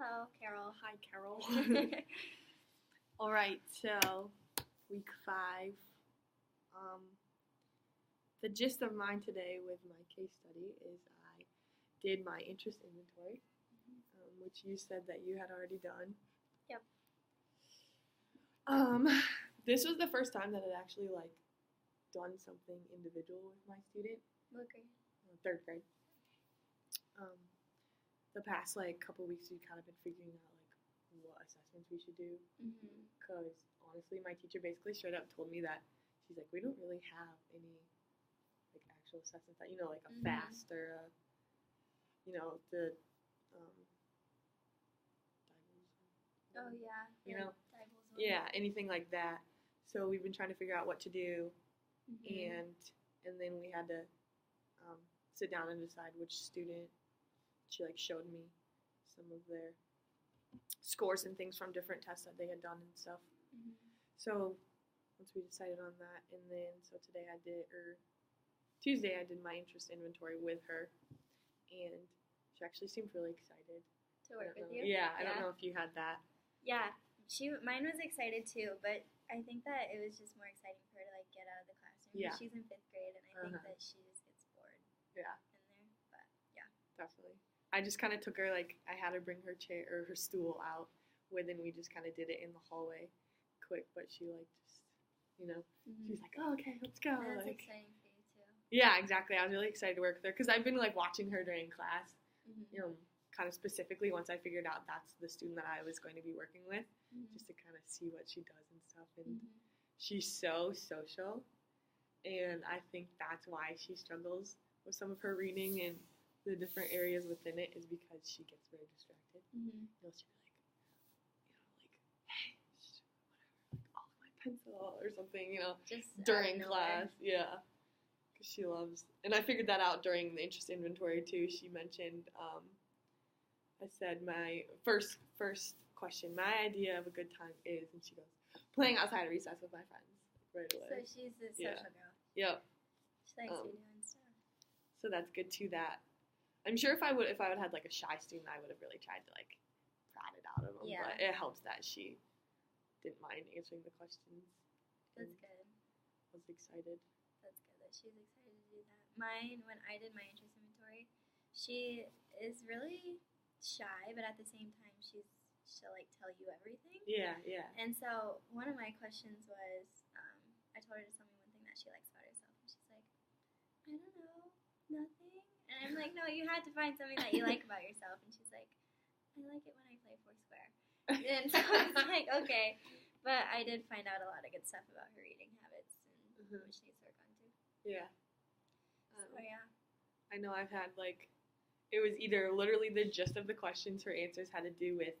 Hello, Carol. Hi, Carol. All right, so week 5. The gist of mine today with my case study is I did my interest inventory, which you said that you had already done. Yep. This was the first time that I'd actually done something individual with my student. What grade? 3rd grade. The past couple weeks we've kind of been figuring out what assessments we should do, because honestly my teacher basically straight up told me that she's like, we don't really have any actual assessments that a FAST or the Oh yeah. Diables one. Anything like that. So we've been trying to figure out what to do, and then we had to sit down and decide which student. She showed me some of their scores and things from different tests that they had done and stuff. So once we decided on that, and then today Tuesday I did my interest inventory with her, and she actually seemed really excited to work with you. Yeah, I don't know if you had that. Yeah, mine was excited too, but I think that it was just more exciting for her to get out of the classroom. Yeah. She's in 5th grade, and I think that she just gets bored. Yeah. In there, but yeah. Definitely. I just kind of took her, I had her bring her chair or her stool out with, and we just kind of did it in the hallway quick, but she she was like, oh, okay, let's go. And that's exciting for you too. Yeah, exactly. I was really excited to work with her because I've been watching her during class, kind of specifically once I figured out that's the student that I was going to be working with, just to kind of see what she does and stuff. And she's so social, and I think that's why she struggles with some of her reading and the different areas within it, is because she gets very distracted. She'll be hey, whatever, off my pencil or something, just during class. Yeah, because she loves. And I figured that out during the interest inventory too. She mentioned, I said my first question, my idea of a good time is, and she goes, playing outside of recess with my friends right away. So she's a social girl. Yep. She likes you doing stuff. So that's good too. That I'm sure if I would have had a shy student, I would have really tried to prat it out of them. Yeah. But it helps that she didn't mind answering the questions. That's good. I was excited. That's good that she's excited to do that. Mine, when I did my interest inventory, she is really shy, but at the same time, she'll tell you everything. Yeah. And so one of my questions was, I told her to tell me one thing that she likes about herself, and she's like, I don't know, nothing. And I'm like, no, you had to find something that you like about yourself. And she's like, I like it when I play Foursquare. And so I was like, okay. But I did find out a lot of good stuff about her eating habits and which needs to work on too. Yeah. So yeah. I know I've had it was either literally the gist of the questions, her answers had to do with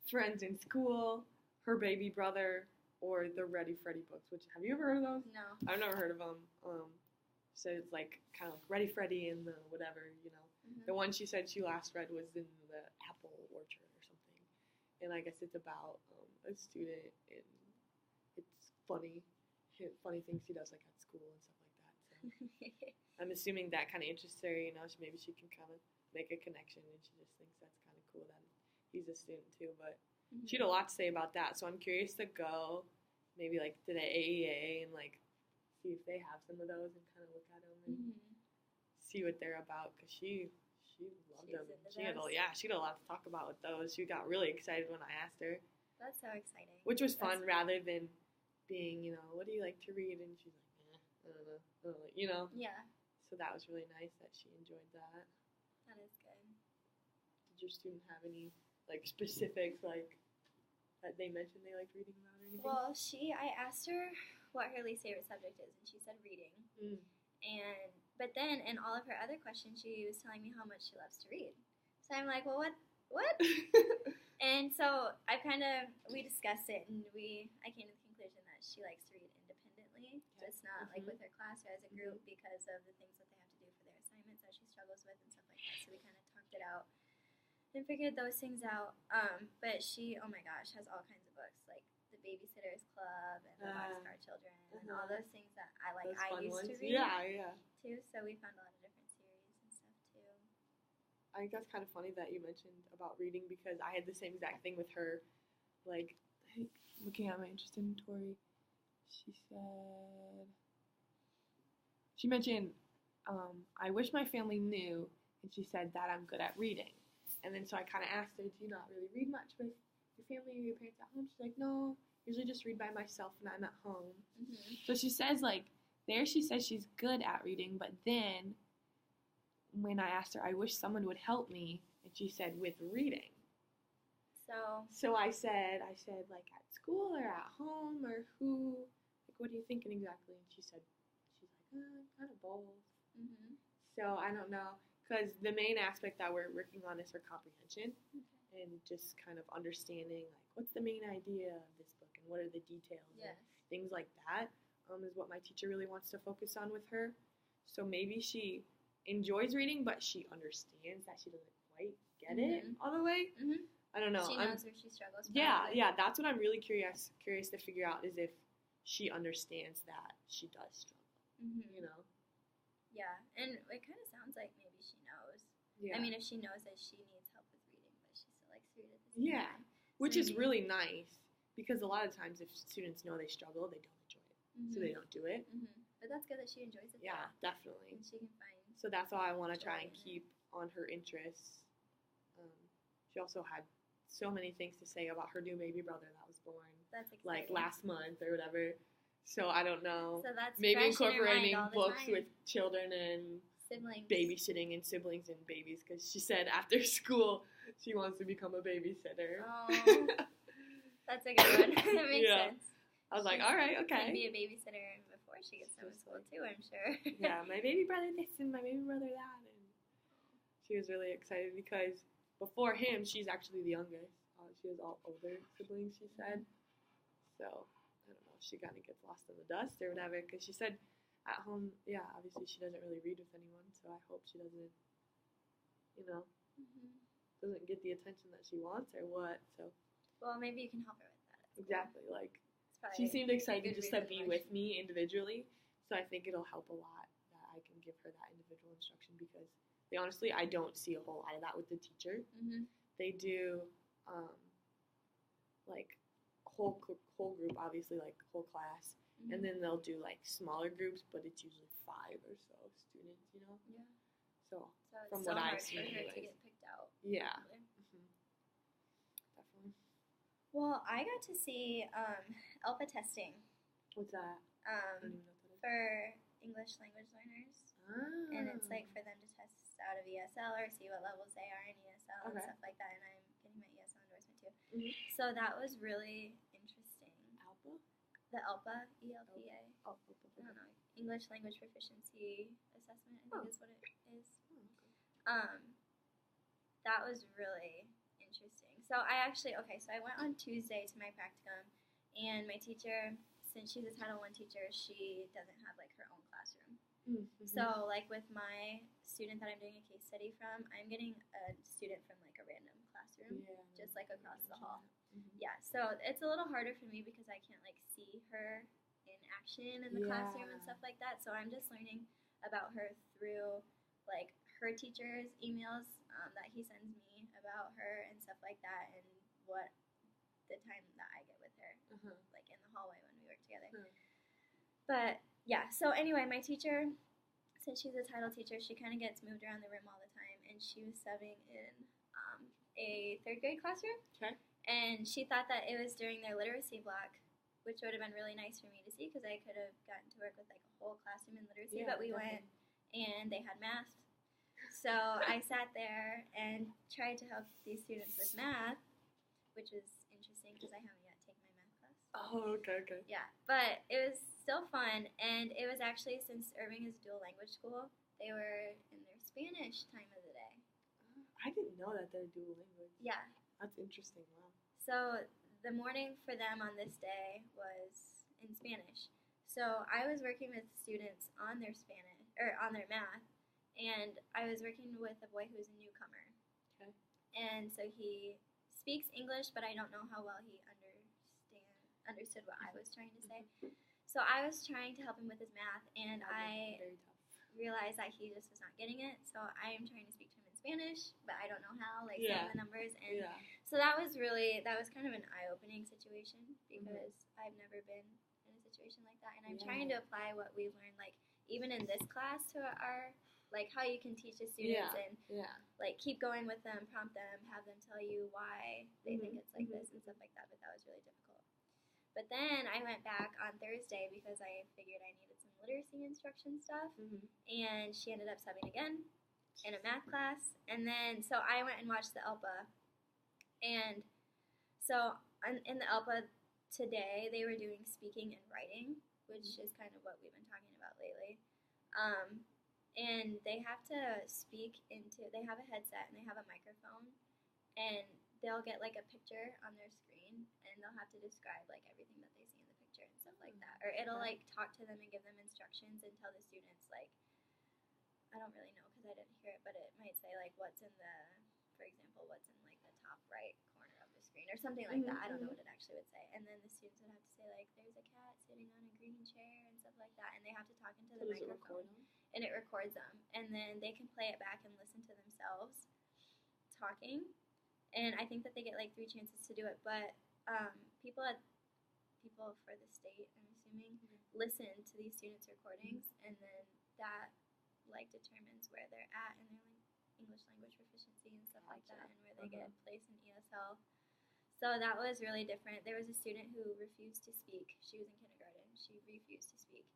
friends in school, her baby brother, or the Ready Freddy books. Which, have you ever heard of those? No. I've never heard of them. So it's kind of Ready Freddy and the whatever, The one she said she last read was in the Apple Orchard or something. And I guess it's about a student, and it's funny things he does at school and stuff like that. So I'm assuming that kind of interests her, maybe she can kind of make a connection, and she just thinks that's kind of cool that he's a student too. But she had a lot to say about that, so I'm curious to go maybe to the AEA and see if they have some of those and kind of look at them and see what they're about, because she loved them. She had a lot to talk about with those. She got really excited when I asked her. That's so exciting. Which was fun, rather than being, what do you like to read? And she's like, I don't know, Yeah. So that was really nice that she enjoyed that. That is good. Did your student have any specifics that they mentioned they liked reading about or anything? Well, I asked her what her least favorite subject is, and she said reading. But then in all of her other questions, she was telling me how much she loves to read. So I'm like, well, what? And so we discussed it, and I came to the conclusion that she likes to read independently, just not with her class or as a group, because of the things that they have to do for their assignments that she struggles with and stuff like that. So we kind of talked it out and figured those things out. But she, oh my gosh, has all kinds of books, like the Babysitter's Club and the Boxcar Children and all those things that I used to read. Yeah. Too. So we found a lot of different series and stuff too. I think that's kind of funny that you mentioned about reading because I had the same exact thing with her. Like, I think looking at my interest inventory, she mentioned, I wish my family knew, and she said that I'm good at reading. And then so I kind of asked her, do you not really read much with your family or your parents at home? She's like, no, usually just read by myself when I'm at home. Mm-hmm. So she says, like, there she says she's good at reading, but then when I asked her, I wish someone would help me, and she said, with reading. So I said, like, at school or at home or who? Like, what are you thinking exactly? And she's like, kind of both. Mm-hmm. So I don't know, because the main aspect that we're working on is her comprehension and just kind of understanding, like, what's the main idea of this book and what are the details and things like that is what my teacher really wants to focus on with her. So maybe she enjoys reading, but she understands that she doesn't quite get it all the way. Mm-hmm. I don't know. She knows where she struggles. Yeah, that's what I'm really curious to figure out is if she understands that she does struggle. Mm-hmm. You know? Yeah, and it kind of sounds like maybe she knows. Yeah. I mean, if she knows that she needs help with reading, but she still likes to read at the same time. Which is really nice because a lot of times if students know they struggle, they don't enjoy it. Mm-hmm. So they don't do it. Mm-hmm. But that's good that she enjoys it. Yeah, definitely. And she can find. So that's why I want to try and keep on her interests. She also had so many things to say about her new baby brother that was born. That's exciting. Like last month or whatever. So I don't know. So that's maybe fresh incorporating in her mind all the books time. with children and siblings, babysitting and siblings and babies because she said after school she wants to become a babysitter. Oh, that's a good one. That makes sense. I was like, all right, okay. Can be a babysitter before she gets done with school too, I'm sure. Yeah, my baby brother this and my baby brother that, and she was really excited because before him, she's actually the youngest. She has all older siblings, she said. So I don't know if she kind of gets lost in the dust or whatever. Because she said at home, yeah, obviously she doesn't really read with anyone. So I hope she doesn't, doesn't get the attention that she wants or what. So. Well, maybe you can help her with that. Exactly, like. She seemed excited just to be with me individually, so I think it'll help a lot that I can give her that individual instruction because honestly, I don't see a whole lot of that with the teacher. Mm-hmm. They do like whole group, obviously, like whole class, and then they'll do like smaller groups, but it's usually 5 or so students, Yeah. So it's from so what hard I've seen, for her to anyways. get picked out. Yeah. Definitely. Well, I got to see ELPA testing. What's that? I don't even know what that is. For English language learners. Ah. And it's like for them to test out of ESL or see what levels they are in ESL and stuff like that. And I'm getting my ESL endorsement too. Mm-hmm. So that was really interesting. ELPA? The ELPA, E-L-P-A. I don't know. English Language Proficiency Assessment, I think is what it is. Oh, okay. That was really interesting. So I went on Tuesday to my practicum, and my teacher, since she's a Title I teacher, she doesn't have like her own classroom. Mm-hmm. So like with my student that I'm doing a case study from, I'm getting a student from like a random classroom, just like across the hall. Mm-hmm. Yeah, so it's a little harder for me because I can't like see her in action in the classroom and stuff like that. So I'm just learning about her through like her teacher's emails that he sends me about her and stuff like that, and what the time that I get with her, like in the hallway when we work together. But yeah, so anyway, my teacher, since she's a title teacher, she kind of gets moved around the room all the time, and she was subbing in a 3rd grade classroom. Okay. And she thought that it was during their literacy block, which would have been really nice for me to see because I could have gotten to work with like a whole classroom in literacy. But we went and they had math. So I sat there and tried to help these students with math, which was interesting because I haven't yet taken my math class. Oh, okay. Yeah, but it was still fun, and it was actually, since Irving is a dual language school, they were in their Spanish time of the day. I didn't know that they're dual language. Yeah. That's interesting, wow. So the morning for them on this day was in Spanish. So I was working with students on their Spanish, or on their math, and I was working with a boy who's a newcomer. Okay. And so he speaks English, but I don't know how well he understood what I was trying to say. So I was trying to help him with his math, and I realized that he just was not getting it. So I am trying to speak to him in Spanish, but I don't know how, like Yeah. saying the numbers. And Yeah. so that was kind of an eye-opening situation because I've never been in a situation like that. And I'm trying to apply what we've learned, like even in this class to our, like how you can teach the students and like keep going with them, prompt them, have them tell you why they think it's like this and stuff like that. But that was really difficult. But then I went back on Thursday because I figured I needed some literacy instruction stuff. And she ended up subbing again in a math class. And then, so I went and watched the ELPA. And so in the ELPA today, they were doing speaking and writing, which is kind of what we've been talking about lately. And they have to they have a headset and they have a microphone. And they'll get like a picture on their screen and they'll have to describe like everything that they see in the picture and stuff like that. Or it'll like talk to them and give them instructions and tell the students like, I don't really know because I didn't hear it, but it might say like what's in for example, what's in like the top right corner of the screen or something like that. I don't know what it actually would say. And then the students would have to say like, there's a cat sitting on a green chair and stuff like that. And they have to talk into the microphone. And it records them. And then they can play it back and listen to themselves talking. And I think that they get like 3 chances to do it. But people for the state, I'm assuming, listen to these students' recordings, and then that like determines where they're at in their English language proficiency and stuff like that, and where they get placed in ESL. So that was really different. There was a student who refused to speak. She was in kindergarten. She refused to speak.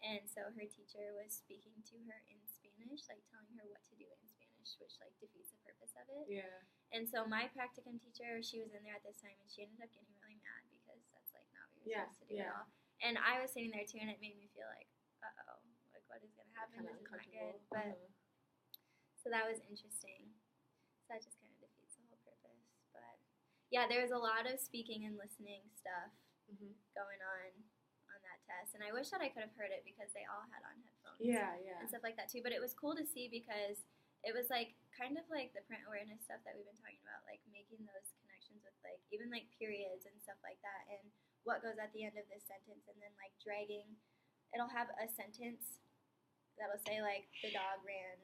And so her teacher was speaking to her in Spanish, like telling her what to do in Spanish, which like defeats the purpose of it. Yeah. And so my practicum teacher, she was in there at this time, and she ended up getting really mad because that's like not what you're supposed to do at all. And I was sitting there too, and it made me feel like, uh-oh, like what is going to happen? This is not good. But so that was interesting. So that just kind of defeats the whole purpose. But yeah, there was a lot of speaking and listening stuff going on that test, and I wish that I could have heard it because they all had on headphones and stuff like that too. But it was cool to see because it was like kind of like the print awareness stuff that we've been talking about, like making those connections with like even like periods and stuff like that, and what goes at the end of this sentence, and then like dragging, it'll have a sentence that'll say like the dog ran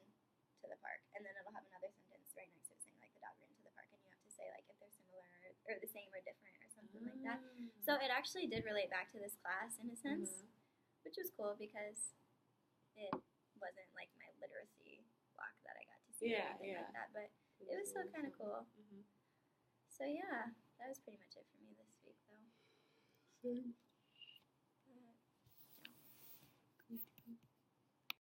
to the park, and then it'll have another sentence right next to it saying like the dog ran to the park, and you have to say like if they're similar or the same or different or something like that. So it actually did relate back to this class in a sense, which was cool because it wasn't like my literacy block that I got to see or anything like that, but it was still kind of cool. So yeah, that was pretty much it for me this week though.